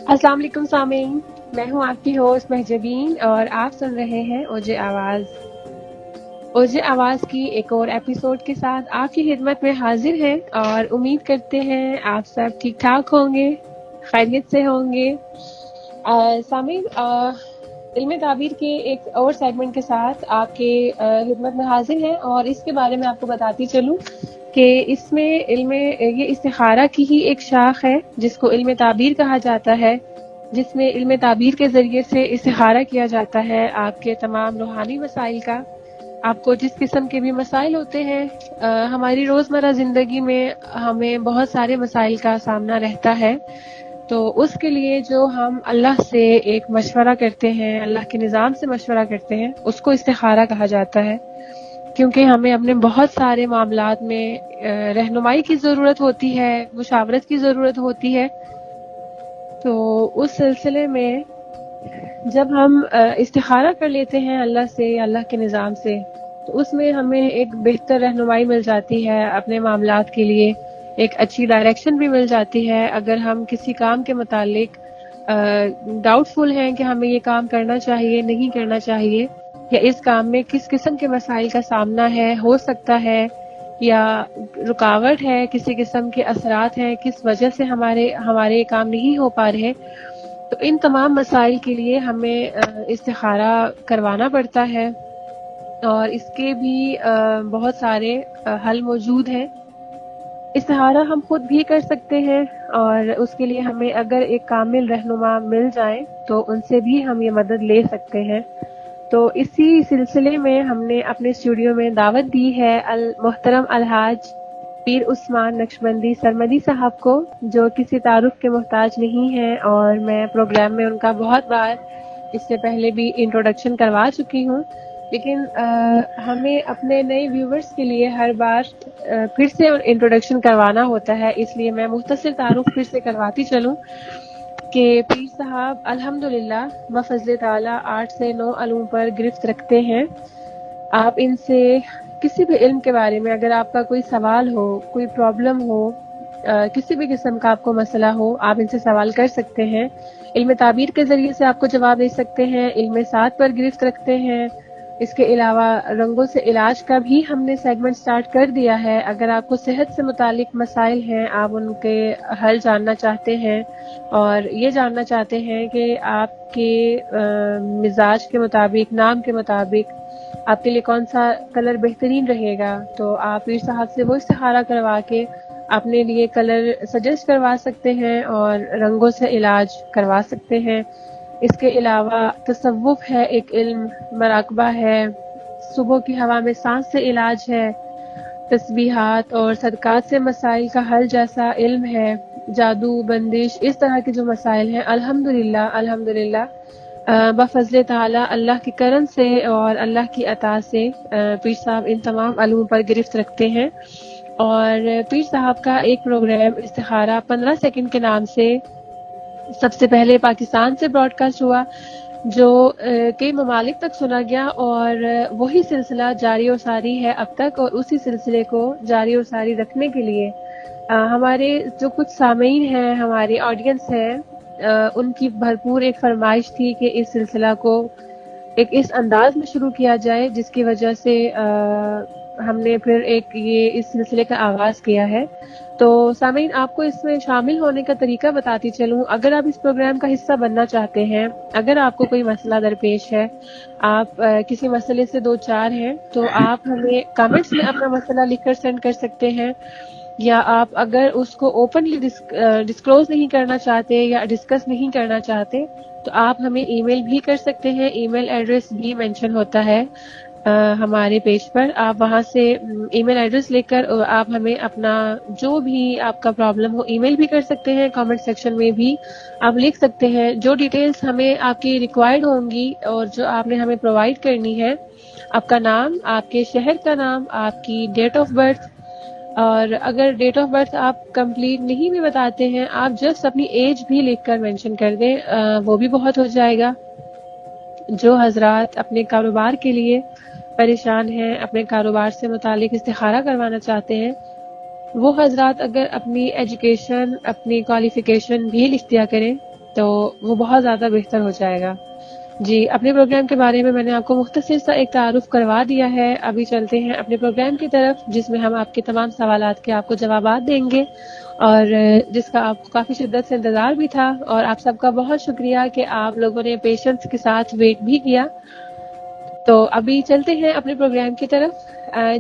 السلام علیکم سامعین، میں ہوں آپ کی ہوسٹ مہجبین اور آپ سن رہے ہیں اوجے آواز۔ اوجے آواز کی ایک اور ایپیسوڈ کے ساتھ آپ کی خدمت میں حاضر ہیں اور امید کرتے ہیں آپ سب ٹھیک ٹھاک ہوں گے، خیریت سے ہوں گے۔ سامعین، علم تعبیر کے ایک اور سیگمنٹ کے ساتھ آپ کے خدمت میں حاضر ہیں اور اس کے بارے میں آپ کو بتاتی چلوں کہ اس میں یہ استخارہ کی ہی ایک شاخ ہے جس کو علم تعبیر کہا جاتا ہے، جس میں علم تعبیر کے ذریعے سے استخارہ کیا جاتا ہے آپ کے تمام روحانی مسائل کا۔ آپ کو جس قسم کے بھی مسائل ہوتے ہیں، ہماری روزمرہ زندگی میں ہمیں بہت سارے مسائل کا سامنا رہتا ہے، تو اس کے لیے جو ہم اللہ سے ایک مشورہ کرتے ہیں، اللہ کے نظام سے مشورہ کرتے ہیں، اس کو استخارہ کہا جاتا ہے، کیونکہ ہمیں اپنے بہت سارے معاملات میں رہنمائی کی ضرورت ہوتی ہے، مشاورت کی ضرورت ہوتی ہے۔ تو اس سلسلے میں جب ہم استخارہ کر لیتے ہیں اللہ سے یا اللہ کے نظام سے، تو اس میں ہمیں ایک بہتر رہنمائی مل جاتی ہے اپنے معاملات کے لیے، ایک اچھی ڈائریکشن بھی مل جاتی ہے۔ اگر ہم کسی کام کے متعلق ڈاؤٹ فل ہیں کہ ہمیں یہ کام کرنا چاہیے نہیں کرنا چاہیے، یا اس کام میں کس قسم کے مسائل کا سامنا ہے، ہو سکتا ہے یا رکاوٹ ہے، کسی قسم کے اثرات ہیں، کس وجہ سے ہمارے کام نہیں ہو پا رہے، تو ان تمام مسائل کے لیے ہمیں استخارہ کروانا پڑتا ہے، اور اس کے بھی بہت سارے حل موجود ہیں۔ استخارہ ہم خود بھی کر سکتے ہیں، اور اس کے لیے ہمیں اگر ایک کامل رہنما مل جائیں تو ان سے بھی ہم یہ مدد لے سکتے ہیں۔ تو اسی سلسلے میں ہم نے اپنے اسٹوڈیو میں دعوت دی ہے محترم الحاج پیر عثمان نقشبندی سرمدی صاحب کو، جو کسی تعارف کے محتاج نہیں ہیں، اور میں پروگرام میں ان کا بہت بار اس سے پہلے بھی انٹروڈکشن کروا چکی ہوں، لیکن ہمیں اپنے نئے ویورز کے لیے ہر بار پھر سے انٹروڈکشن کروانا ہوتا ہے، اس لیے میں مختصر تعارف پھر سے کرواتی چلوں کہ پیر صاحب الحمدللہ بفضل تعالی 8 سے 9 علوم پر گرفت رکھتے ہیں۔ آپ ان سے کسی بھی علم کے بارے میں اگر آپ کا کوئی سوال ہو، کوئی پرابلم ہو، کسی بھی قسم کا آپ کو مسئلہ ہو، آپ ان سے سوال کر سکتے ہیں۔ علم تعبیر کے ذریعے سے آپ کو جواب دے سکتے ہیں، علم سات پر گرفت رکھتے ہیں۔ اس کے علاوہ رنگوں سے علاج کا بھی ہم نے سیگمنٹ سٹارٹ کر دیا ہے۔ اگر آپ کو صحت سے متعلق مسائل ہیں، آپ ان کے حل جاننا چاہتے ہیں اور یہ جاننا چاہتے ہیں کہ آپ کے مزاج کے مطابق، نام کے مطابق آپ کے لیے کون سا کلر بہترین رہے گا، تو آپ پیر صاحب سے وہ استخارہ کروا کے اپنے لیے کلر سجیسٹ کروا سکتے ہیں اور رنگوں سے علاج کروا سکتے ہیں۔ اس کے علاوہ تصوف ہے ایک علم، مراقبہ ہے، صبح کی ہوا میں سانس سے علاج ہے، تسبیحات اور صدقات سے مسائل کا حل جیسا علم ہے، جادو، بندش، اس طرح کے جو مسائل ہیں، الحمدللہ بفضل تعالی اللہ کے کرم سے اور اللہ کی عطا سے پیر صاحب ان تمام علوم پر گرفت رکھتے ہیں۔ اور پیر صاحب کا ایک پروگرام استخارہ 15 سیکنڈ کے نام سے سب سے پہلے پاکستان سے براڈ کاسٹ ہوا، جو کئی ممالک تک سنا گیا، اور وہی سلسلہ جاری و ساری ہے اب تک، اور اسی سلسلے کو جاری و ساری رکھنے کے لیے ہمارے جو کچھ سامعین ہیں، ہماری آڈینس ہے، ان کی بھرپور ایک فرمائش تھی کہ اس سلسلہ کو ایک اس انداز میں شروع کیا جائے، جس کی وجہ سے ہم نے پھر اس سلسلے کا آغاز کیا ہے۔ تو سامعین، آپ کو اس میں شامل ہونے کا طریقہ بتاتی چلوں۔ اگر آپ اس پروگرام کا حصہ بننا چاہتے ہیں، اگر آپ کو کوئی مسئلہ درپیش ہے، آپ کسی مسئلے سے دو چار ہیں، تو آپ ہمیں کامنٹس میں اپنا مسئلہ لکھ کر سینڈ کر سکتے ہیں، یا آپ اگر اس کو اوپنلی ڈسکلوز نہیں کرنا چاہتے یا ڈسکس نہیں کرنا چاہتے، تو آپ ہمیں ای میل بھی کر سکتے ہیں۔ ای میل ایڈریس بھی مینشن ہوتا ہے ہمارے پیج پر، آپ وہاں سے ای میل ایڈریس لے کر آپ ہمیں اپنا جو بھی آپ کا پرابلم ہو ای میل بھی کر سکتے ہیں، کامنٹ سیکشن میں بھی آپ لکھ سکتے ہیں۔ جو ڈیٹیلز ہمیں آپ کی ریکوائرڈ ہوں گی اور جو آپ نے ہمیں پرووائڈ کرنی ہے، آپ کا نام، آپ کے شہر کا نام، آپ کی ڈیٹ آف برتھ، اور اگر ڈیٹ آف برتھ آپ کمپلیٹ نہیں بھی بتاتے ہیں، آپ جسٹ اپنی ایج بھی لکھ کر مینشن کر دیں، وہ بھی بہت ہو جائے گا۔ جو حضرات اپنے کاروبار کے لیے پریشان ہیں، اپنے کاروبار سے متعلق استخارہ کروانا چاہتے ہیں، وہ حضرات اگر اپنی ایجوکیشن، اپنی کوالیفیکیشن بھی لکھ دیا کریں، تو وہ بہت زیادہ بہتر ہو جائے گا. جی اپنے پروگرام کے بارے میں نے آپ کو مختصر سا ایک تعارف کروا دیا ہے. ابھی چلتے ہیں اپنے پروگرام کی طرف جس میں ہم آپ کے تمام سوالات کے آپ کو جوابات دیں گے اور جس کا آپ کو کافی شدت سے انتظار بھی تھا اور آپ سب کا بہت شکریہ کہ آپ لوگوں نے پیشنس کے ساتھ ویٹ بھی کیا. تو ابھی چلتے ہیں اپنے پروگرام کی طرف.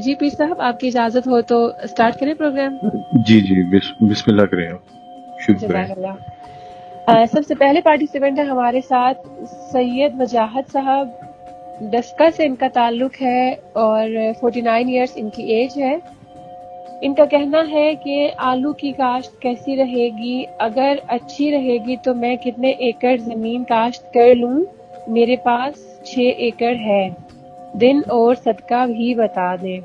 جی پیر صاحب آپ کی اجازت ہو تو اسٹارٹ کریں پروگرام. جی بسم اللہ کریں آپ شروع کریں. جزاک اللہ. سب سے پہلے پارٹیسپینٹ ہے ہمارے ساتھ سید وجاہت صاحب. ڈسکا سے ان کا تعلق ہے اور 49 ایئرس ان کی ایج ہے. ان کا کہنا ہے کہ آلو کی کاشت کیسی رہے گی؟ اگر اچھی رہے گی تو میں کتنے ایکڑ زمین کاشت کر لوں؟ میرے پاس 6 ایکڑ ہے. دن اور صدقہ بھی بتا دیں.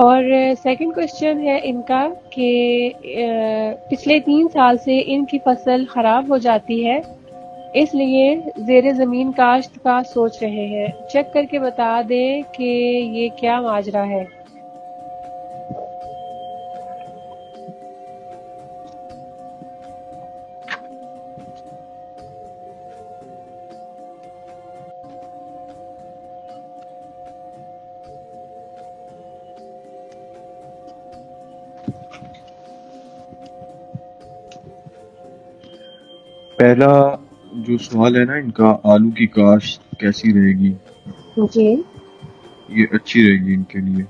اور سیکنڈ کوشچن ہے ان کا کہ پچھلے 3 سال سے ان کی فصل خراب ہو جاتی ہے اس لیے زیر زمین کاشت کا سوچ رہے ہیں. چیک کر کے بتا دیں کہ یہ کیا ماجرا ہے. پہلا جو سوال ہے نا ان کا، آلو کی کاشت کیسی رہے گی؟ جی یہ اچھی رہے گی ان کے لیے.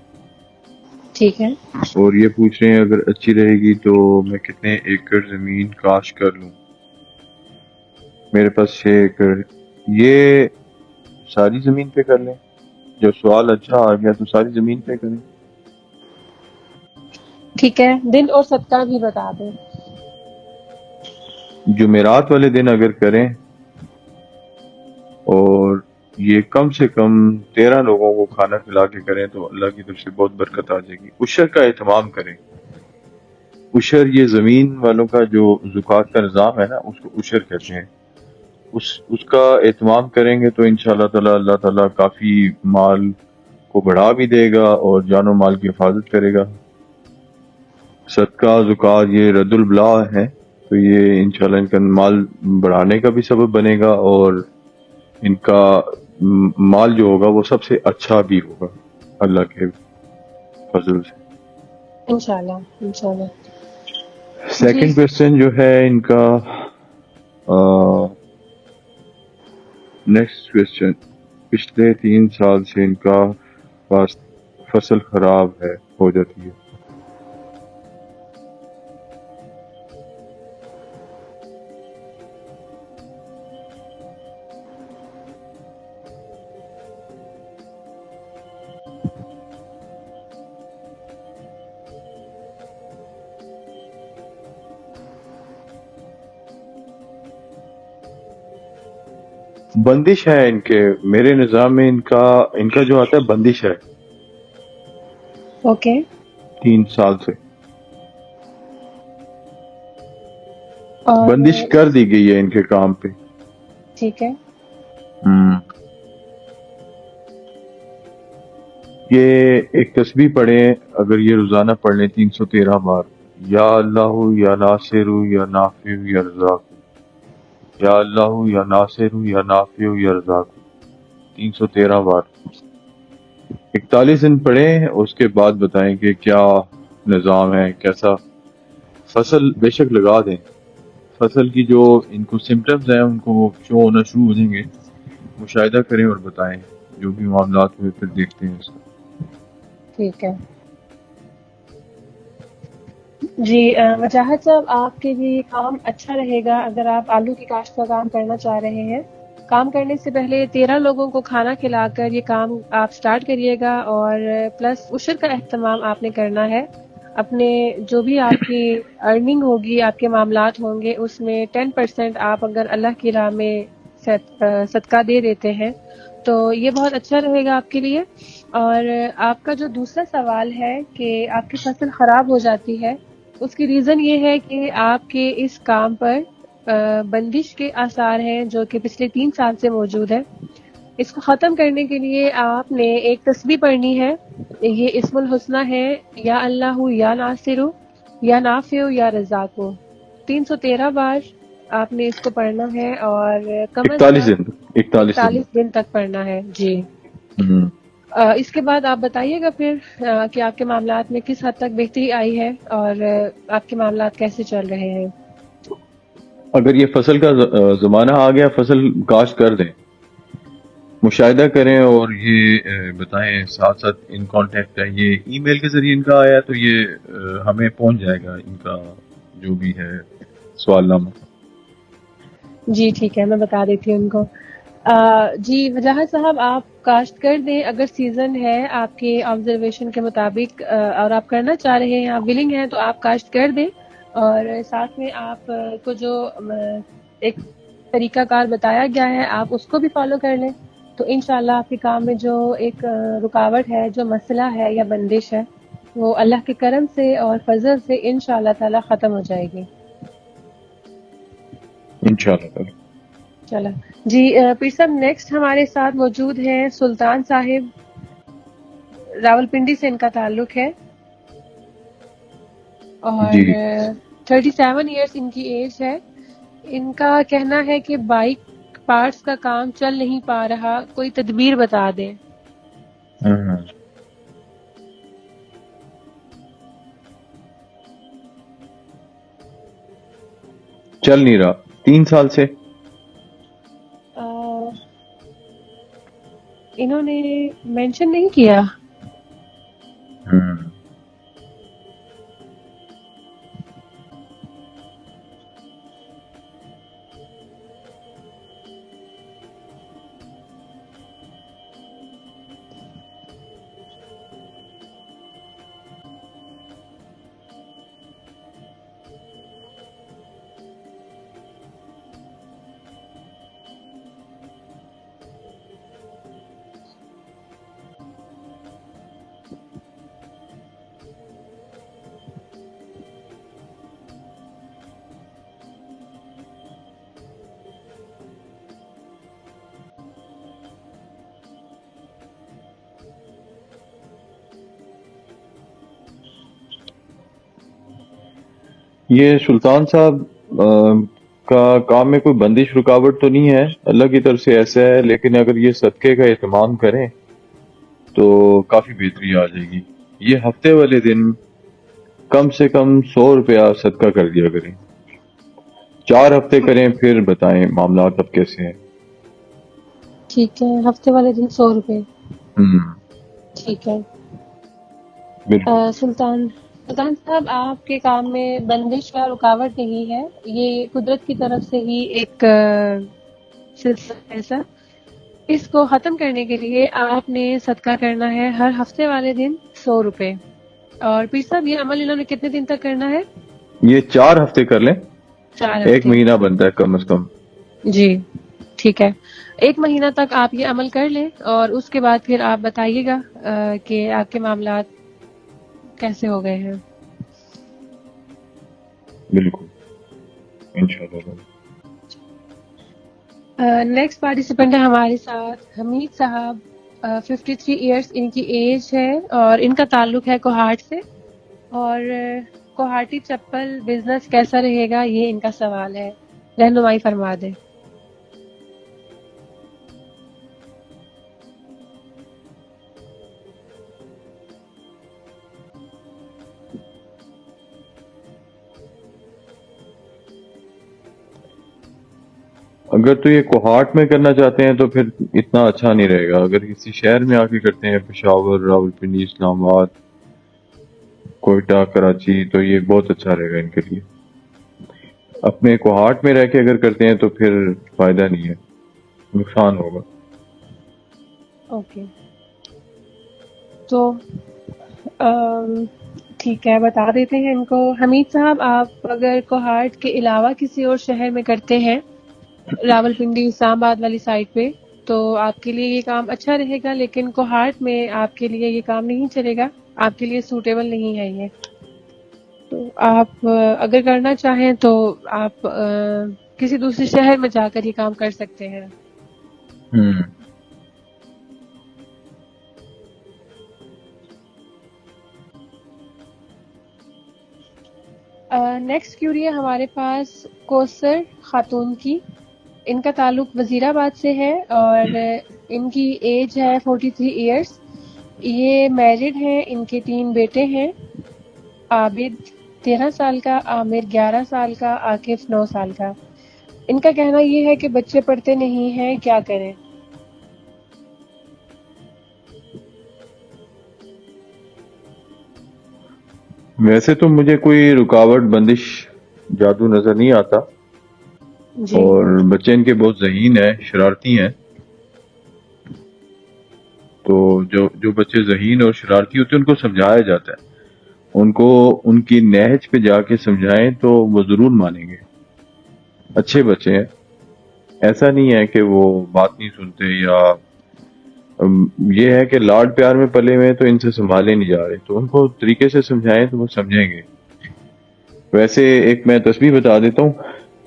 ٹھیک ہے. اور یہ پوچھ رہے ہیں اگر اچھی رہے گی تو میں کتنے ایکڑ زمین کاشت کر لوں؟ میرے پاس 6 ایکڑ. یہ ساری زمین پہ کر لیں. جب سوال اچھا آ گیا تو ساری زمین پہ کریں. ٹھیک ہے. دن اور صدقہ بھی بتا دیں. جمعرات والے دن اگر کریں اور یہ کم سے کم 13 لوگوں کو کھانا کھلا کے کریں تو اللہ کی طرف سے بہت برکت آ جائے گی. عشر کا اہتمام کریں. عشر یہ زمین والوں کا جو زکوٰۃ کا نظام ہے نا اس کو عشر کہتے ہیں. اس کا اہتمام کریں گے تو انشاءاللہ تعالی اللہ تعالیٰ کافی مال کو بڑھا بھی دے گا اور جان و مال کی حفاظت کرے گا. صدقہ زکوٰۃ یہ رد البلا ہے تو یہ انشاءاللہ ان کا مال بڑھانے کا بھی سبب بنے گا اور ان کا مال جو ہوگا وہ سب سے اچھا بھی ہوگا اللہ کے فضل سے انشاءاللہ انشاءاللہ. سیکنڈ کویسچن جو ہے ان کا نیکسٹ کویسچن، پچھلے 3 سال سے ان کا فصل خراب ہو جاتی ہے. بندش ہے ان کے، میرے نظام میں ان کا جو آتا ہے بندش ہے. اوکے. 3 سال سے بندش کر دی گئی ہے ان کے کام پہ. ٹھیک ہے. یہ ایک تسبیح پڑھیں، اگر یہ روزانہ پڑھ لیں 313 بار، یا اللہ یا ناصر یا نافع یا رزاق، یا اللہ یا ناصر یا نافع یا رزاق 313 بار 41 دن پڑھیں. اس کے بعد بتائیں کہ کیا نظام ہے، کیسا. فصل بے شک لگا دیں. فصل کی جو ان کو سمٹمز ہیں ان کو شو ہونا شروع ہو جائیں گے. مشاہدہ کریں اور بتائیں جو بھی معاملات ہوئے پھر دیکھتے ہیں اس کا. ٹھیک ہے. جی وجاہت صاحب آپ کے لیے کام اچھا رہے گا اگر آپ آلو کی کاشت کا کام کرنا چاہ رہے ہیں. کام کرنے سے پہلے 13 لوگوں کو کھانا کھلا کر یہ کام آپ سٹارٹ کریے گا اور پلس عشر کا اہتمام آپ نے کرنا ہے. اپنے جو بھی آپ کی ارننگ ہوگی، آپ کے معاملات ہوں گے، اس میں 10% آپ اگر اللہ کی راہ میں صدقہ دے دیتے ہیں تو یہ بہت اچھا رہے گا آپ کے لیے. اور آپ کا جو دوسرا سوال ہے کہ آپ کی فصل خراب ہو جاتی ہے، اس کی ریزن یہ ہے کہ آپ کے اس کام پر بندش کے آثار ہیں جو کہ پچھلے 3 سال سے موجود ہے. اس کو ختم کرنے کے لیے آپ نے ایک تسبیح پڑھنی ہے. یہ اسم الحسنہ ہے، یا اللہ یا ناصر یا نافع یا رزاق. 313 بار آپ نے اس کو پڑھنا ہے اور کم از 41 کم دن 41 دن 41 دن تک پڑھنا ہے جی. ہوں. اس کے بعد آپ بتائیے گا پھر کہ آپ کے معاملات میں کس حد تک بہتری آئی ہے اور آپ کے معاملات کیسے چل رہے ہیں. اگر یہ فصل کا زمانہ آ گیا فصل کاشت کر دیں, مشاہدہ کریں اور یہ بتائیں ساتھ ساتھ ان کانٹیکٹ ہے, یہ ای میل کے ذریعے ان کا آیا تو یہ ہمیں پہنچ جائے گا ان کا جو بھی ہے سوال نامہ. جی ٹھیک ہے, میں بتا دیتی ہوں ان کو. جی وجاہت صاحب آپ کاشت کر دیں اگر سیزن ہے آپ کے آبزرویشن کے مطابق اور آپ کرنا چاہ رہے ہیں, آپ ولنگ ہیں تو آپ کاشت کر دیں اور ساتھ میں آپ کو جو ایک طریقہ کار بتایا گیا ہے آپ اس کو بھی فالو کر لیں تو انشاءاللہ آپ کے کام میں جو ایک رکاوٹ ہے, جو مسئلہ ہے یا بندش ہے, وہ اللہ کے کرم سے اور فضل سے انشاءاللہ تعالی ختم ہو جائے گی انشاءاللہ. چلا جی. پھر صاحب نیکسٹ ہمارے ساتھ موجود ہیں سلطان صاحب, راول پنڈی سے ان کا تعلق ہے اور جی 37 ایئرس ان کی ایج ہے. ان کا کہنا ہے کہ بائک پارٹس کا کام چل نہیں پا رہا, کوئی تدبیر بتا دیں. ہاں. چل نہیں رہا 3 سال سے. انہوں نے مینشن نہیں کیا. ہاں. یہ سلطان صاحب کا کام میں کوئی بندش رکاوٹ تو نہیں ہے, اللہ کی طرف سے ایسا ہے, لیکن اگر یہ صدقے کا اہتمام کریں تو کافی بہتری آ جائے گی. یہ ہفتے والے دن کم سے کم 100 روپیہ صدقہ کر دیا کریں, 4 ہفتے کریں پھر بتائیں معاملات اب کیسے ہیں. ٹھیک ہے, ہفتے والے دن 100 روپے. ٹھیک ہے. بالکل. سلطان صاحب آپ کے کام میں بندش یا رکاوٹ نہیں ہے, یہ قدرت کی طرف سے ہی ایک سلسلہ ایسا. اس کو ختم کرنے کے لیے آپ نے صدقہ کرنا ہے ہر ہفتے والے دن 100 روپے. اور پیر صاحب یہ عمل انہوں نے کتنے دن تک کرنا ہے؟ یہ 4 ہفتے کر لیں, 4 1 ہفتے. مہینہ بنتا ہے کم از کم. جی ٹھیک ہے, 1 مہینہ تک آپ یہ عمل کر لیں اور اس کے بعد پھر آپ بتائیے گا کہ آپ کے معاملات کیسے ہو گئے ہیں. بالکل انشاءاللہ. نیکسٹ پارٹیسپینٹ ہے ہمارے ساتھ حمید صاحب, 53 ایئرس ان کی ایج ہے اور ان کا تعلق ہے کوہاٹ سے, اور کوہاٹی چپل بزنس کیسا رہے گا یہ ان کا سوال ہے, رہنمائی فرما دیں. اگر تو یہ کوہاٹ میں کرنا چاہتے ہیں تو پھر اتنا اچھا نہیں رہے گا. اگر کسی شہر میں آ کے کرتے ہیں, پشاور, راولپنڈی, اسلام آباد, کوئٹہ, کراچی, تو یہ بہت اچھا رہے گا ان کے لیے. اپنے کوہاٹ میں رہ کے اگر کرتے ہیں تو پھر فائدہ نہیں ہے, نقصان ہوگا. اوکے تو ٹھیک ہے, بتا دیتے ہیں ان کو. حمید صاحب آپ اگر کوہاٹ کے علاوہ کسی اور شہر میں کرتے ہیں, راولپنڈی, اسلام آباد والی سائڈ پہ, تو آپ کے لیے یہ کام اچھا رہے گا, لیکن کوہاٹ میں آپ کے لیے یہ کام نہیں چلے گا, آپ کے لیے سوٹیبل نہیں ہے یہ. تو آپ اگر کرنا چاہیں تو آپ کسی دوسرے شہر میں جا کر یہ کام کر سکتے ہیں. نیکسٹ کیوری ہے ہمارے پاس کوثر خاتون کی. ان کا تعلق وزیر آباد سے ہے اور ان کی ایج ہے 43 ایئرس. یہ میرڈ ہیں. ان کے 3 بیٹے ہیں. عابد 13 سال کا، عامر 11 سال کا، عاکف 9 سال کا. ان کا کہنا یہ ہے کہ بچے پڑھتے نہیں ہیں، کیا کریں؟ ویسے تو مجھے کوئی رکاوٹ بندش جادو نظر نہیں آتا، جی اور بچے ان کے بہت ذہین ہیں، شرارتی ہیں. تو جو بچے ذہین اور شرارتی ہوتے ہیں ان کو سمجھایا جاتا ہے. ان کو ان کی نہج پہ جا کے سمجھائیں تو وہ ضرور مانیں گے. اچھے بچے ہیں، ایسا نہیں ہے کہ وہ بات نہیں سنتے، یا یہ ہے کہ لاڈ پیار میں پلے ہوئے تو ان سے سنبھالے نہیں جا رہے. تو ان کو طریقے سے سمجھائیں تو وہ سمجھیں گے. ویسے ایک میں تسبیح بتا دیتا ہوں.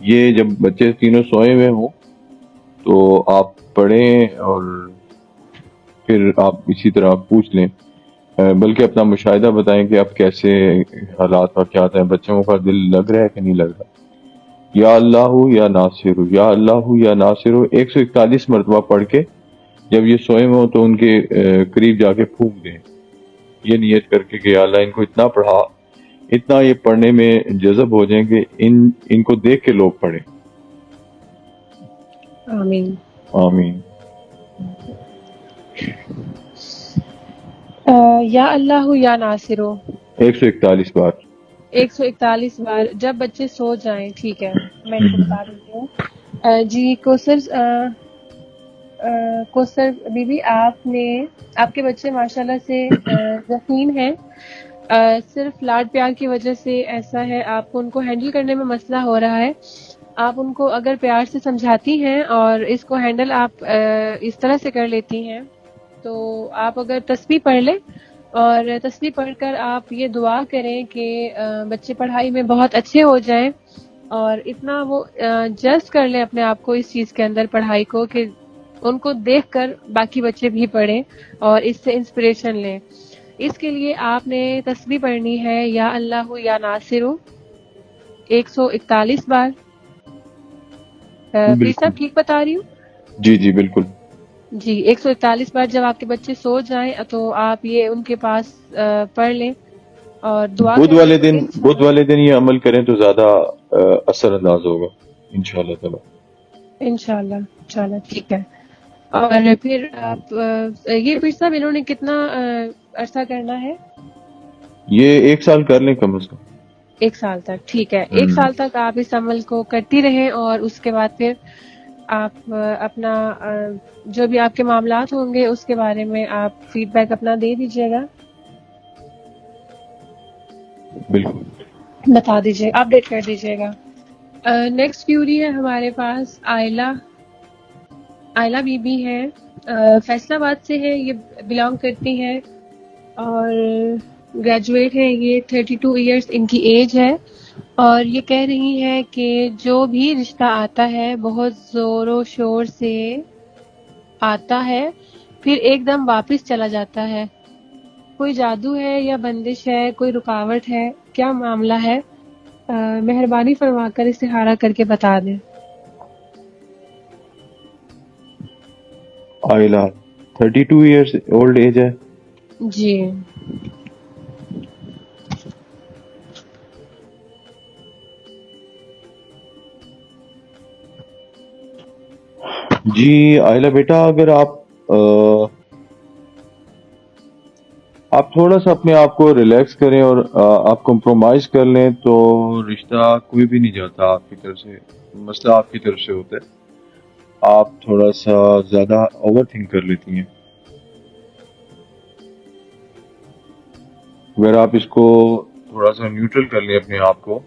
یہ جب بچے تینوں سوئے ہوئے ہوں تو آپ پڑھیں، اور پھر آپ اسی طرح پوچھ لیں، بلکہ اپنا مشاہدہ بتائیں کہ اب کیسے حالات کا کیا ہے، بچوں کا دل لگ رہا ہے کہ نہیں لگ رہا. یا اللہ یا ناصر، یا اللہ یا ناصر 141 مرتبہ پڑھ کے جب یہ سوئے ہوں تو ان کے قریب جا کے پھونک دیں، یہ نیت کر کے کہ یا اللہ ان کو اتنا پڑھا، اتنا یہ پڑھنے میں جذب ہو جائیں کہ ان کو دیکھ کے لوگ پڑھیں. آمین. آمین. یا اللہ یا ناصرو 141 بار. 141 بار جب بچے سو جائیں. ٹھیک ہے، میں ان کو بتا دیتی ہوں. جی کوثر بی بی، آپ کے بچے ماشاءاللہ سے ذہین ہیں. صرف لاڈ پیار کی وجہ سے ایسا ہے، آپ کو ان کو ہینڈل کرنے میں مسئلہ ہو رہا ہے. آپ ان کو اگر پیار سے سمجھاتی ہیں اور اس کو ہینڈل آپ اس طرح سے کر لیتی ہیں، تو آپ اگر تسبیح پڑھ لیں اور تسبیح پڑھ کر آپ یہ دعا کریں کہ بچے پڑھائی میں بہت اچھے ہو جائیں، اور اتنا وہ جذب کر لیں اپنے آپ کو اس چیز کے اندر، پڑھائی کو، کہ ان کو دیکھ کر باقی بچے بھی پڑھیں اور اس سے انسپریشن لیں. اس کے لیے آپ نے تسبیح پڑھنی ہے یا اللہ یا ناصر 141 بار. پیر بالکل. صاحب ٹھیک بتا رہی ہوں؟ جی بالکل. جی 141 بار جب آپ کے بچے سو جائیں تو آپ یہ ان کے پاس پڑھ لیں اور دعا بدھ کریں. والے دن یہ عمل کریں تو زیادہ اثر انداز ہوگا انشاءاللہ تعالی. انشاءاللہ ٹھیک ہے. اور پھر آپ یہ پیر صاحب انہوں نے کتنا عرصہ کرنا ہے؟ یہ 1 سال کر لیں کم از کم. 1 سال تک. ٹھیک ہے، 1 سال تک آپ اس عمل کو کرتی رہیں، اور اس کے بعد پھر آپ اپنا جو بھی آپ کے معاملات ہوں گے اس کے بارے میں آپ فیڈ بیک اپنا دے دیجیے گا. بالکل بتا دیجیے، اپڈیٹ کر دیجیے گا. نیکسٹ کیوری ہے ہمارے پاس آئلہ بی بی ہے. فیصل آباد سے ہے. یہ بلانگ کرتی ہیں اور گریجویٹ ہے. یہ 32 ایئرس ان کی ایج ہے، اور یہ کہہ رہی ہے کہ جو بھی رشتہ آتا ہے بہت زور و شور سے آتا ہے، پھر ایک دم واپس چلا جاتا ہے. کوئی جادو ہے یا بندش ہے؟ کوئی رکاوٹ ہے؟ کیا معاملہ ہے؟ مہربانی فرما کر استخارہ کر کے بتا دیں. عائلہ 32 ایئرس اولڈ ایج ہے. جی جی عائلہ بیٹا، اگر آپ تھوڑا سا اپنے آپ کو ریلیکس کریں اور آپ کمپرومائز کر لیں تو رشتہ کوئی بھی نہیں جاتا آپ کی طرف سے. مسئلہ آپ کی طرف سے ہوتا ہے. آپ تھوڑا سا زیادہ اوور تھنک کر لیتی ہیں. اگر آپ اس کو تھوڑا سا نیوٹرل کر لیں اپنے آپ کو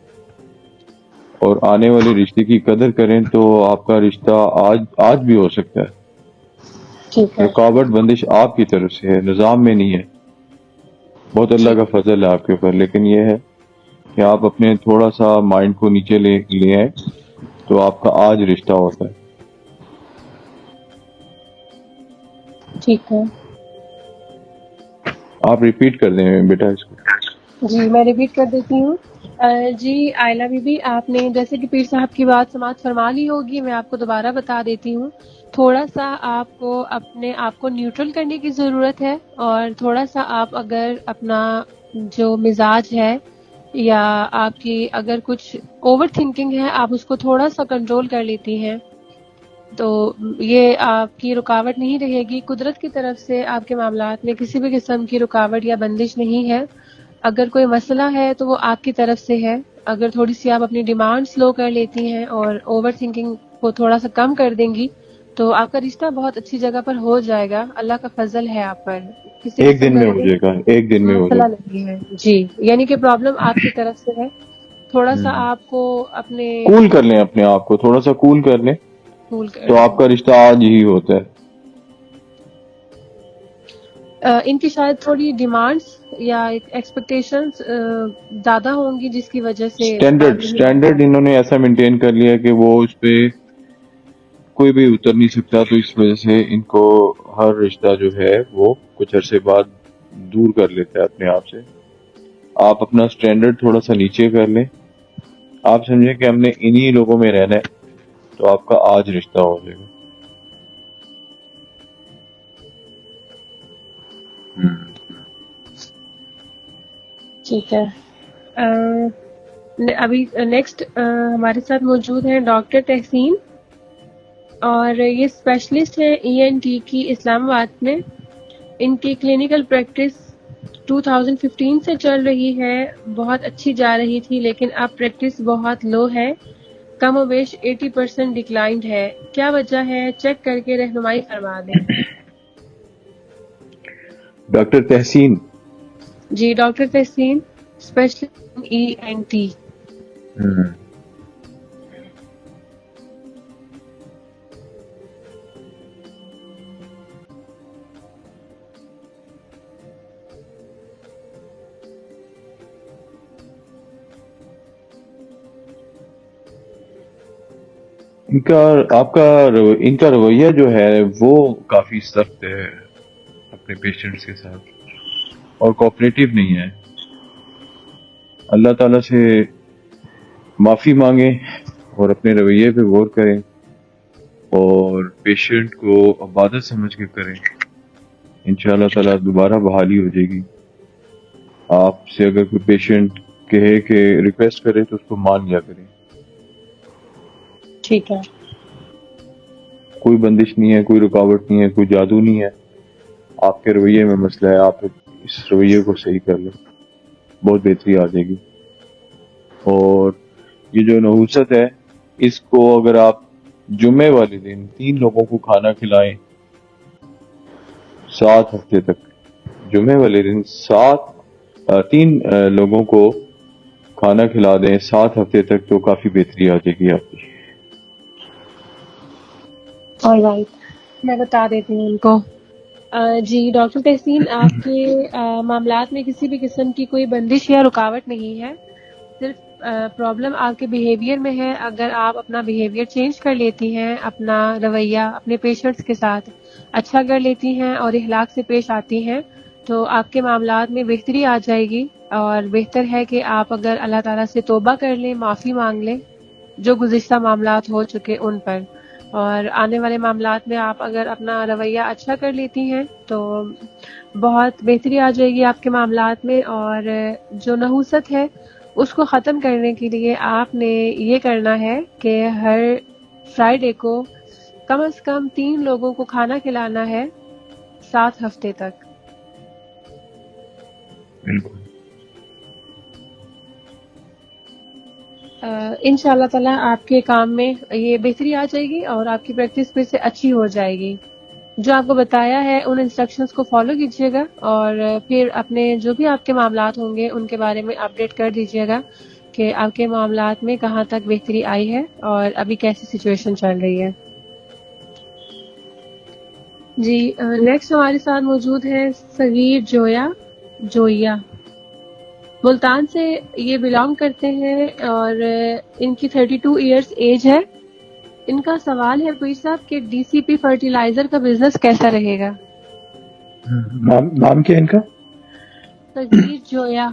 اور آنے والے رشتے کی قدر کریں تو آپ کا رشتہ آج بھی ہو سکتا ہے. ٹھیک ہے. رکاوٹ بندش آپ کی طرف سے ہے، نظام میں نہیں ہے. بہت اللہ کا فضل ہے آپ کے اوپر، لیکن یہ ہے کہ آپ اپنے تھوڑا سا مائنڈ کو نیچے لے آئیں تو آپ کا آج رشتہ ہوتا ہے. ٹھیک ہے. آپ ریپیٹ کر دیں بیٹا اس کو. جی میں ریپیٹ کر دیتی ہوں. جی آئلہ بی بی، آپ نے جیسے کہ پیر صاحب کی بات سماعت فرما لی ہوگی، میں آپ کو دوبارہ بتا دیتی ہوں. تھوڑا سا آپ کو اپنے آپ کو نیوٹرل کرنے کی ضرورت ہے، اور تھوڑا سا آپ اگر اپنا جو مزاج ہے یا آپ کی اگر کچھ اوور تھنکنگ ہے، آپ اس کو تھوڑا سا کنٹرول کر لیتی ہیں تو یہ آپ کی رکاوٹ نہیں رہے گی. قدرت کی طرف سے آپ کے معاملات میں کسی بھی قسم کی رکاوٹ یا بندش نہیں ہے. اگر کوئی مسئلہ ہے تو وہ آپ کی طرف سے ہے. اگر تھوڑی سی آپ اپنی ڈیمانڈ سلو کر لیتی ہیں اور اوور تھنکنگ کو تھوڑا سا کم کر دیں گی تو آپ کا رشتہ بہت اچھی جگہ پر ہو جائے گا. اللہ کا فضل ہے آپ پر، کسی ایک قسم دن کا میں ہو کوئی جائے گا، ایک دن میں ہو مسئلہ جائے نہیں ہے. جی یعنی کہ پرابلم آپ کی طرف سے ہے. تھوڑا سا گا. آپ کو اپنے کول کر لیں اپنے آپ کو، تھوڑا سا کول کر لیں کول کر تو لیں. آپ کا رشتہ آج ہی ہوتا ہے. ان کی شاید تھوڑی ڈیمانڈس یا ایکسپیکٹیشنز زیادہ ہوں گی جس کی وجہ سے نہیں ہو پا اسٹینڈرڈ رہا. انہوں نے ایسا مینٹین کر لیا کہ وہ اس پہ کوئی بھی اتر نہیں سکتا، تو اس وجہ سے ان کو ہر رشتہ جو ہے وہ کچھ عرصے بعد دور کر لیتا ہے اپنے آپ سے. آپ اپنا اسٹینڈرڈ تھوڑا سا نیچے کر لیں. آپ سمجھیں کہ ہم نے انہی لوگوں میں رہنا ہے تو آپ کا آج رشتہ ہو جائے گا. ٹھیک ہے. ابھی نیکسٹ ہمارے ساتھ موجود ہیں ڈاکٹر تحسین، اور یہ اسپیشلسٹ ہیں ای این ٹی کی اسلام آباد میں. ان کی کلینکل پریکٹس 2015 سے چل رہی ہے، بہت اچھی جا رہی تھی لیکن اب پریکٹس بہت لو ہے، کم و بیش 80% ڈکلائنڈ ہے. کیا وجہ ہے؟ چیک کر کے رہنمائی فرما دیں. ڈاکٹر تحسین، جی ڈاکٹر تحسین، اسپیشلسٹ ای این ٹی. ان کا رویہ جو ہے وہ کافی سخت ہے اپنے پیشنٹس کے ساتھ اور کوآپریٹو نہیں ہے. اللہ تعالیٰ سے معافی مانگیں اور اپنے رویے پہ غور کریں اور پیشنٹ کو عبادت سمجھ کے کریں. انشاءاللہ تعالیٰ دوبارہ بحالی ہو جائے گی. آپ سے اگر کوئی پیشنٹ کہے کہ ریکویسٹ کرے تو اس کو مان لیا کریں. ٹھیک ہے. کوئی بندش نہیں ہے، کوئی رکاوٹ نہیں ہے، کوئی جادو نہیں ہے. آپ کے رویے میں مسئلہ ہے. آپ اس رویے کو صحیح کر لیں، بہت بہتری آ جائے گی. اور یہ جو نحوست ہے اس کو اگر آپ جمعے والے دن 3 لوگوں کو کھانا کھلائیں 7 ہفتے تک، جمعے والے دن 3 لوگوں کو کھانا کھلا دیں 7 ہفتے تک تو کافی بہتری آ جائے گی آپ کی. آلرائٹ، میں بتا دیتی ہوں ان کو. جی ڈاکٹر تحسین، آپ کے معاملات میں کسی بھی قسم کی کوئی بندش یا رکاوٹ نہیں ہے، صرف پرابلم آپ کے بیہیویئر میں ہے. اگر آپ اپنا بیہیویئر چینج کر لیتی ہیں، اپنا رویہ اپنے پیشنٹس کے ساتھ اچھا کر لیتی ہیں اور اخلاق سے پیش آتی ہیں تو آپ کے معاملات میں بہتری آ جائے گی. اور بہتر ہے کہ آپ اگر اللہ تعالیٰ سے توبہ کر لیں، معافی مانگ لیں جو گزشتہ معاملات ہو چکے ان پر، اور آنے والے معاملات میں آپ اگر اپنا رویہ اچھا کر لیتی ہیں تو بہت بہتری آ جائے گی آپ کے معاملات میں. اور جو نحوست ہے اس کو ختم کرنے کے لیے آپ نے یہ کرنا ہے کہ ہر فرائیڈے کو کم از کم 3 لوگوں کو کھانا کھلانا ہے 7 ہفتے تک. بالکل. انشاء اللہ تعالیٰ آپ کے کام میں یہ بہتری آ جائے گی اور آپ کی پریکٹس پھر سے اچھی ہو جائے گی. جو آپ کو بتایا ہے ان انسٹرکشنز کو فالو کیجیے گا اور پھر اپنے جو بھی آپ کے معاملات ہوں گے ان کے بارے میں اپڈیٹ کر دیجیے گا کہ آپ کے معاملات میں کہاں تک بہتری آئی ہے اور ابھی کیسی سچویشن چل رہی ہے. جی نیکسٹ ہمارے ساتھ موجود ہے صغیر جویا. ملتان سے یہ بلانگ کرتے ہیں اور ان کی 32 ایئرس ایج ہے. ان کا سوال ہے پیر صاحب کہ ڈی سی پی فرٹیلائزر کا بزنس کیسا رہے گا؟ نام کیا ان کا؟ صغیر جویا.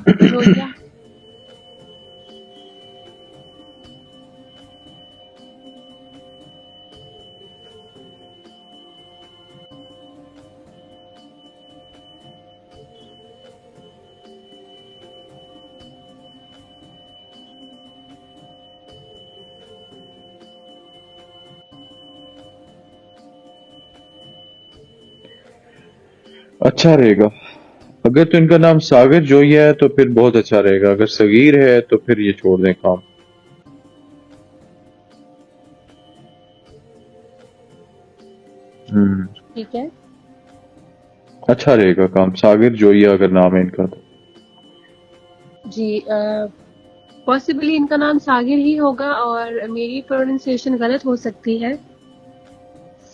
اچھا رہے گا. اگر تو ان کا نام ساگر جویا ہے تو پھر بہت اچھا رہے گا. اگر صغیر ہے تو پھر یہ چھوڑ دیں کام. ٹھیک ہے. اچھا رہے گا کام. ساگر جویا اگر نام ہے ان کا تو. جی پاسبلی ان کا نام ساگر ہی ہوگا اور میری پروننسیشن غلط ہو سکتی ہے.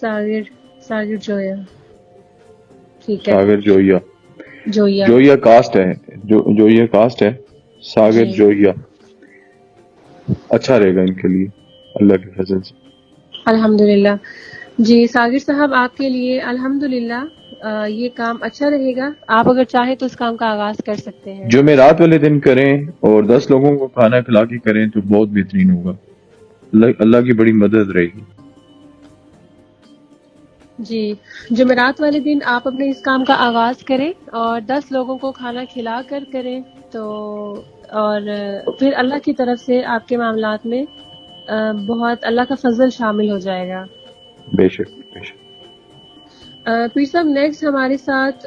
ساگر جویا. ٹھیک ہے. ساگر جویا. جویا. جویا کاسٹ ہے. جویا کاسٹ ہے. ساگر جی جویا اچھا رہے گا ان کے لیے اللہ کے فضل سے. الحمدللہ. جی ساگر صاحب آپ کے لیے الحمدللہ یہ کام اچھا رہے گا. آپ اگر چاہیں تو اس کام کا آغاز کر سکتے ہیں. جمعرات والے دن کریں اور 10 لوگوں کو کھانا کھلا کے کریں تو بہت بہترین ہوگا. اللہ کی بڑی مدد رہے گی. جی جمعرات والے دن آپ اپنے اس کام کا آغاز کریں اور 10 لوگوں کو کھانا کھلا کر کریں تو اور پھر اللہ کی طرف سے آپ کے معاملات میں بہت اللہ کا فضل شامل ہو جائے گا. بے شک بے شک. پیر صاحب نیکسٹ ہمارے ساتھ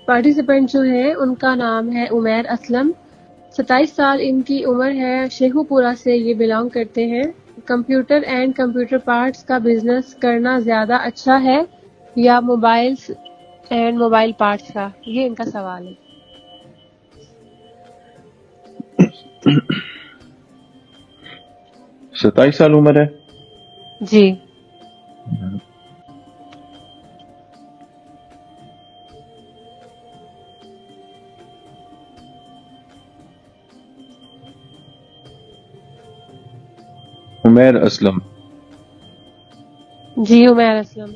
پارٹیسپینٹ جو ہیں ان کا نام ہے عمیر اسلم. 27 سال ان کی عمر ہے. شیخو پورہ سے یہ بلانگ کرتے ہیں. کمپیوٹر اینڈ کمپیوٹر پارٹس کا بزنس کرنا زیادہ اچھا ہے یا موبائلز اینڈ موبائل پارٹس کا؟ یہ ان کا سوال ہے. 27 سال عمر ہے. جی عمیر اسلم. جی Umair Aslam.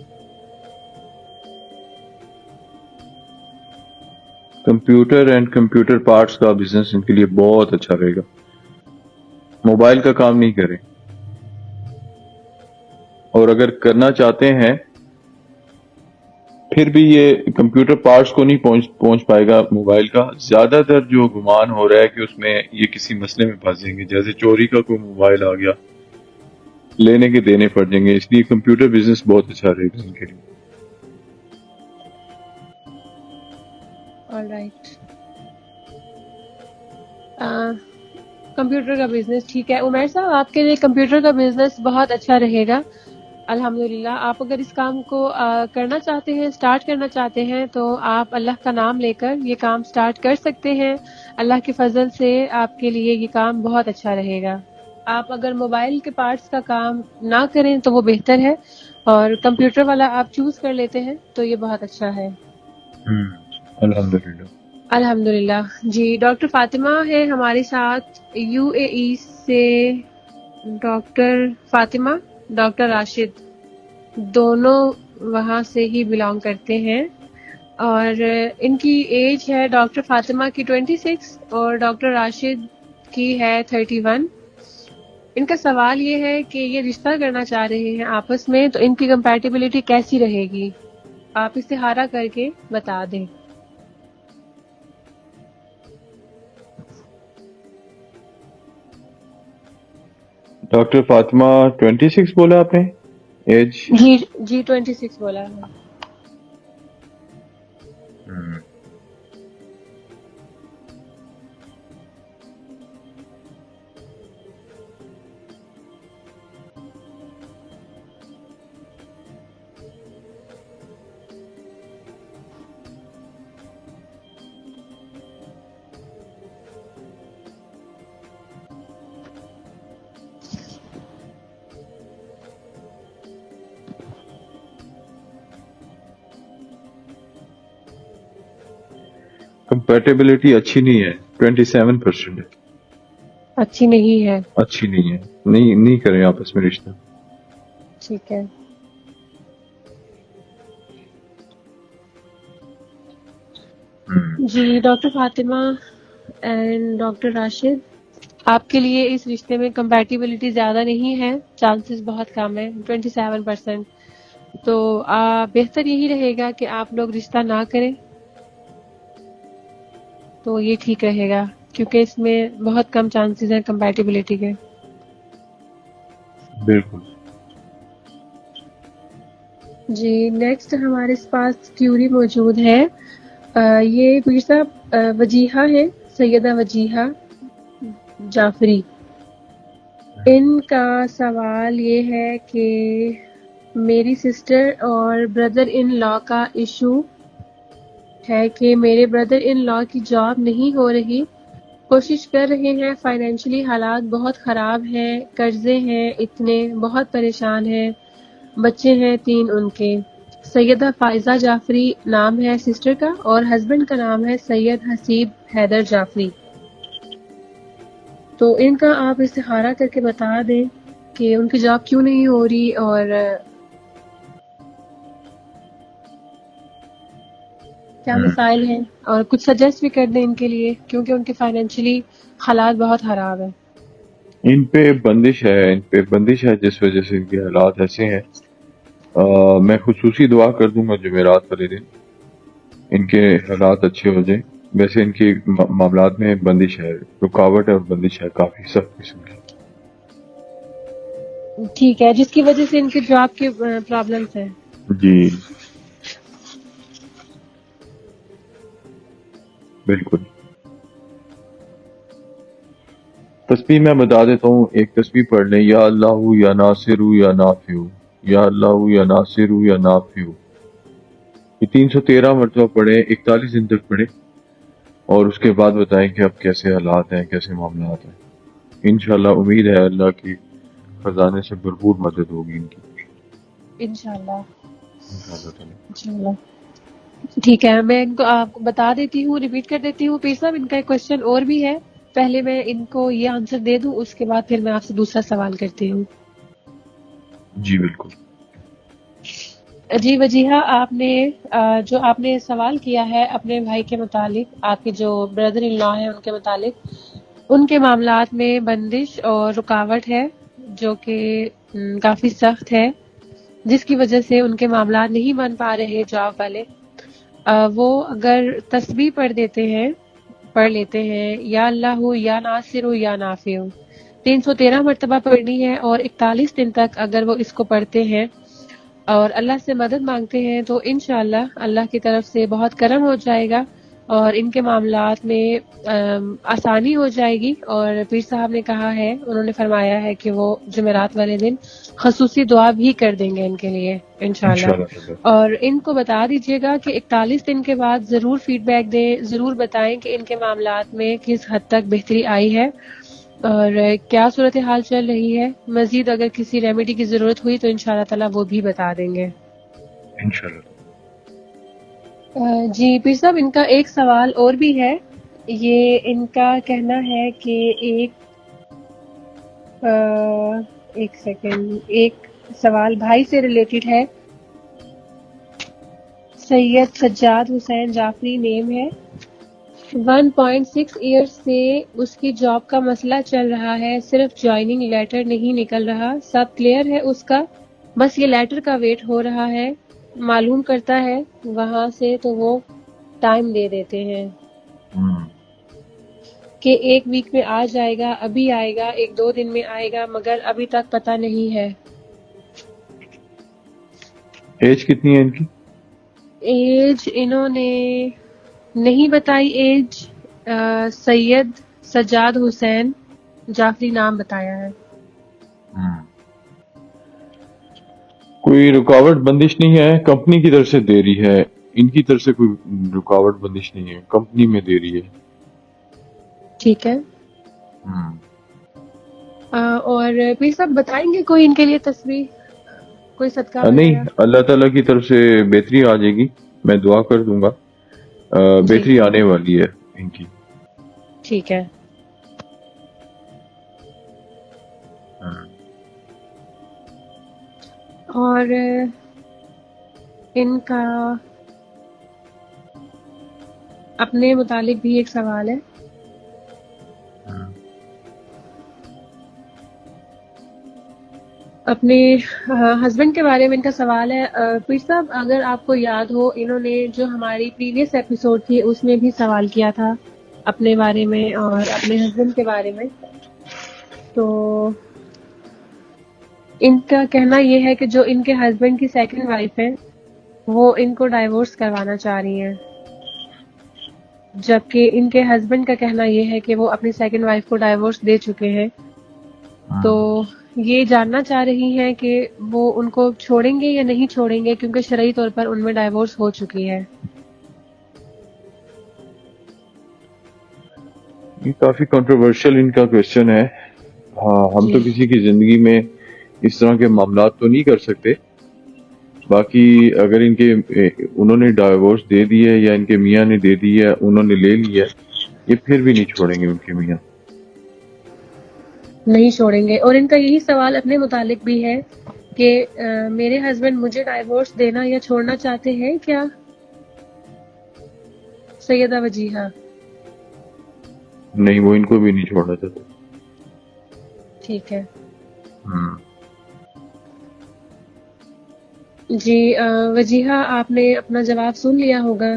Computer and computer parts کا بزنس ان کے لیے بہت اچھا رہے گا. موبائل کا کام نہیں کریں اور اگر کرنا چاہتے ہیں پھر بھی یہ کمپیوٹر پارٹس کو نہیں پہنچ پائے گا موبائل کا. زیادہ تر جو گمان ہو رہا ہے کہ اس میں یہ کسی مسئلے میں پھنس جائیں گے جیسے چوری کا کوئی موبائل آ گیا لینے کے دینے پڑ جائیں گے. اس لیے کمپیوٹر بزنس بہت اچھا رہے گا ان کے لیے. آلرائٹ. کمپیوٹر کا بزنس ٹھیک ہے. عمیر صاحب آپ کے لیے کمپیوٹر کا بزنس بہت اچھا رہے گا الحمدللہ. آپ اگر اس کام کو کرنا چاہتے ہیں اسٹارٹ کرنا چاہتے ہیں تو آپ اللہ کا نام لے کر یہ کام اسٹارٹ کر سکتے ہیں. اللہ کے فضل سے آپ کے لیے یہ کام بہت اچھا رہے گا. آپ اگر موبائل کے پارٹس کا کام نہ کریں تو وہ بہتر ہے اور کمپیوٹر والا آپ چوز کر لیتے ہیں تو یہ بہت اچھا ہے. الحمدللہ. الحمدللہ. جی ڈاکٹر فاطمہ ہے ہمارے ساتھ یو اے ای سے. ڈاکٹر فاطمہ ڈاکٹر راشد دونوں وہاں سے ہی بلانگ کرتے ہیں اور ان کی ایج ہے ڈاکٹر فاطمہ کی 26 اور ڈاکٹر راشد کی ہے 31. ان کا سوال یہ ہے کہ یہ رشتہ کرنا چاہ رہے ہیں آپس میں تو ان کی کمپیٹیبلٹی کیسی رہے گی؟ آپ استخارہ کر کے بتا دیں. ڈاکٹر فاطمہ 26 بولا آپ نے ایج؟ جی 26 بولا ہے. کمپیٹیبلٹی اچھی نہیں ہے. 27% ہے. اچھی نہیں ہے. اچھی نہیں ہے. نہیں کریں آپس میں رشتہ. ٹھیک ہے. جی doctor Fatima and doctor Rashid آپ کے لیے اس رشتے میں کمپیٹیبلٹی زیادہ نہیں ہے. چانسز بہت کم ہے 27%. تو بہتر یہی رہے گا کہ آپ لوگ رشتہ نہ کریں تو یہ ٹھیک رہے گا کیونکہ اس میں بہت کم چانسز ہیں کمپیٹیبلٹی کے. بالکل. جی نیکسٹ ہمارے پاس کیوری موجود ہے. یہ پیر صاحب وجیحہ ہے, سیدہ وجیحہ جعفری. ان کا سوال یہ ہے کہ میری سسٹر اور بردر ان لا کا ایشو ہے کہ میرے بردر ان لا کی جاب نہیں ہو رہی, کوشش کر رہے ہیں, فائنینشلی حالات بہت خراب ہیں, قرضے ہیں اتنے, بہت پریشان ہیں, بچے ہیں 3 ان کے. سیدہ فائزہ جعفری نام ہے سسٹر کا, اور ہسبینڈ کا نام ہے سید حسیب حیدر جعفری. تو ان کا آپ استخارہ کر کے بتا دیں کہ ان کی جاب کیوں نہیں ہو رہی, اور کیا مسائل ہیں, اور کچھ سجیسٹ بھی کر دیں ان کے لیے, کیونکہ ان کے فائنینشلی حالات بہت خراب ہیں. ان پہ بندش ہے جس وجہ سے ان کے حالات ایسے ہیں. میں خصوصی دعا کر دوں گا جمعرات والے دن ان کے حالات اچھے ہو جائیں. ویسے ان کے معاملات میں بندش ہے, رکاوٹ ہے اور بندش ہے کافی سخت قسم کی. ٹھیک ہے, جس کی وجہ سے ان کے جاب کے پرابلمس ہیں. جی بالکل. تسبیح میں بتا دیتا ہوں, ایک تسبیح پڑھ لیں, یا اللہ یا ناصر یا نافع, یا اللہ یا ناصر یا نافع. یہ 313 مرتبہ پڑھیں, 41 دن تک پڑھیں, اور اس کے بعد بتائیں کہ اب کیسے حالات ہیں, کیسے معاملات ہیں. انشاءاللہ امید ہے اللہ کی خزانے سے بھرپور مدد ہوگی ان کی انشاءاللہ. انشاءاللہ. ٹھیک ہے, میں ان کو آپ کو بتا دیتی ہوں, ریپیٹ کر دیتی ہوں. پیر صاحب ان کا ایک کوشچن اور بھی ہے, پہلے میں ان کو یہ آنسر دے دوں, اس کے بعد پھر میں آپ سے دوسرا سوال کرتی ہوں. جی بالکل. جی وجیحہ, آپ نے سوال کیا ہے اپنے بھائی کے متعلق, آپ کے جو بردر ان لا ہیں ان کے متعلق, ان کے معاملات میں بندش اور رکاوٹ ہے جو کہ کافی سخت ہے, جس کی وجہ سے ان کے معاملات نہیں بن پا رہے جاب والے. وہ اگر تسبیح پڑھ لیتے ہیں, یا اللہ یا ناصر یا نافع 313 مرتبہ پڑھنی ہے, اور 41 دن تک اگر وہ اس کو پڑھتے ہیں اور اللہ سے مدد مانگتے ہیں تو انشاءاللہ اللہ کی طرف سے بہت کرم ہو جائے گا, اور ان کے معاملات میں آسانی ہو جائے گی. اور پیر صاحب نے کہا ہے, انہوں نے فرمایا ہے کہ وہ جمعرات والے دن خصوصی دعا بھی کر دیں گے ان کے لیے انشاءاللہ. اور ان کو بتا دیجیے گا کہ 41 دن کے بعد ضرور فیڈ بیک دیں, ضرور بتائیں کہ ان کے معاملات میں کس حد تک بہتری آئی ہے اور کیا صورتحال چل رہی ہے. مزید اگر کسی ریمیڈی کی ضرورت ہوئی تو انشاءاللہ تعالیٰ وہ بھی بتا دیں گے انشاءاللہ. جی پیر صاحب, ان کا ایک سوال اور بھی ہے. یہ ان کا کہنا ہے کہ ایک سیکنڈ, ایک سوال بھائی سے ریلیٹڈ ہے. سید سجاد حسین جعفری نیم ہے. 1.6 ایئرس سے اس کی جاب کا مسئلہ چل رہا ہے, صرف جوائننگ لیٹر نہیں نکل رہا, سب کلیئر ہے اس کا, بس یہ لیٹر کا ویٹ ہو رہا ہے. معلوم کرتا ہے وہاں سے تو وہ ٹائم دے دیتے ہیں کہ 1 ویک میں آ جائے گا, ابھی آئے گا, 1-2 دن میں آئے گا, مگر ابھی تک پتہ نہیں ہے. ایج کتنی ہے ان کی؟ ایج انہوں نے نہیں بتائی ایج. سید سجاد حسین جعفری نام بتایا ہے. کوئی رکاوٹ بندش نہیں ہے, کمپنی کی طرف سے دے رہی ہے, ان کی طرف سے کوئی رکاوٹ بندش نہیں ہے, کمپنی میں دے رہی ہے. ٹھیک ہے. اور پھر سب بتائیں گے کوئی ان کے لیے تصویر, کوئی صدقہ نہیں, وغیرہ؟ اللہ تعالیٰ کی طرف سے بہتری آ جائے گی, میں دعا کر دوں گا, بہتری آنے والی ہے ان کی. ٹھیک ہے. اور ان کا اپنے متعلق بھی ایک سوال ہے. اپنے ہسبینڈ کے بارے میں ان کا سوال ہے. پیر صاحب, اگر آپ کو یاد ہو, انہوں نے جو ہماری پریویس ایپیسوڈ تھی اس میں بھی سوال کیا تھا اپنے بارے میں اور اپنے ہسبینڈ کے بارے میں. تو ان کا کہنا یہ ہے کہ جو ان کے ہسبینڈ کی سیکنڈ وائف ہے وہ ان کو ڈائیورس کروانا چاہ رہی ہیں، جبکہ ان کے ہسبینڈ کا کہنا یہ ہے کہ وہ اپنی سیکنڈ وائف کو ڈائیورس دے چکے ہیں. تو یہ جاننا چاہ رہی ہیں کہ وہ ان کو چھوڑیں گے یا نہیں چھوڑیں گے، کیونکہ شرعی طور پر ان میں ڈائیورس ہو چکی ہے. یہ کافی کنٹروورشل ان کا کوشچن ہے. ہاں، ہم تو کسی کی زندگی میں اس طرح کے معاملات تو نہیں کر سکتے. باقی اگر انہوں نے ڈائیورس دے دی ہے یا ان کے میاں نے دے دی ہے، انہوں نے لے لی ہے، یہ پھر بھی نہیں چھوڑیں گے ان کے میاں. نہیں چھوڑیں گے. اور ان کا یہی سوال اپنے متعلق بھی ہے کہ میرے ہسبینڈ مجھے ڈائیورس دینا یا چھوڑنا چاہتے ہیں کیا؟ سیدہ وجیہہ. نہیں، وہ ان کو بھی نہیں چھوڑنا چاہتے. ٹھیک ہے جی. وجیہہ، آپ نے اپنا جواب سن لیا ہوگا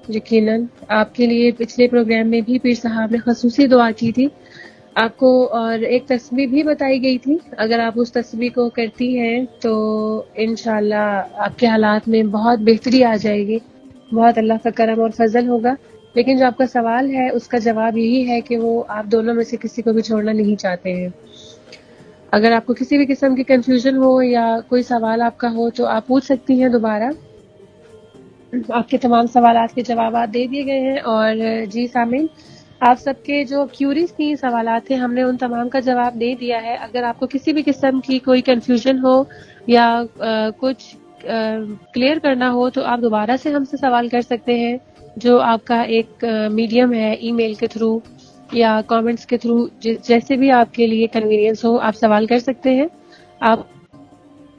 یقیناً. آپ کے لیے پچھلے پروگرام میں بھی پیر صاحب نے خصوصی دعا کی تھی آپ کو، اور ایک تسبیح بھی بتائی گئی تھی. اگر آپ اس تسبیح کو کرتی ہیں تو انشاءاللہ آپ کے حالات میں بہت بہتری آ جائے گی، بہت اللہ کا کرم اور فضل ہوگا. لیکن جو آپ کا سوال ہے اس کا جواب یہی ہے کہ وہ آپ دونوں میں سے کسی کو بھی چھوڑنا نہیں چاہتے ہیں. اگر آپ کو کسی بھی قسم کی کنفیوژن ہو یا کوئی سوال آپ کا ہو تو آپ پوچھ سکتی ہیں دوبارہ. آپ کے تمام سوالات کے جوابات دے دیے گئے ہیں. اور جی سامعین، آپ سب کے جو کیوریز تھی سوالات تھے، ہم نے ان تمام کا جواب دے دیا ہے. اگر آپ کو کسی بھی قسم کی کوئی کنفیوژن ہو یا کچھ کلیئر کرنا ہو تو آپ دوبارہ سے ہم سے سوال کر سکتے ہیں، جو آپ کا ایک میڈیم ہے، ای میل کے تھرو یا کامنٹس کے تھرو، جیسے بھی آپ کے لیے کنوینئنس ہو آپ سوال کر سکتے ہیں. آپ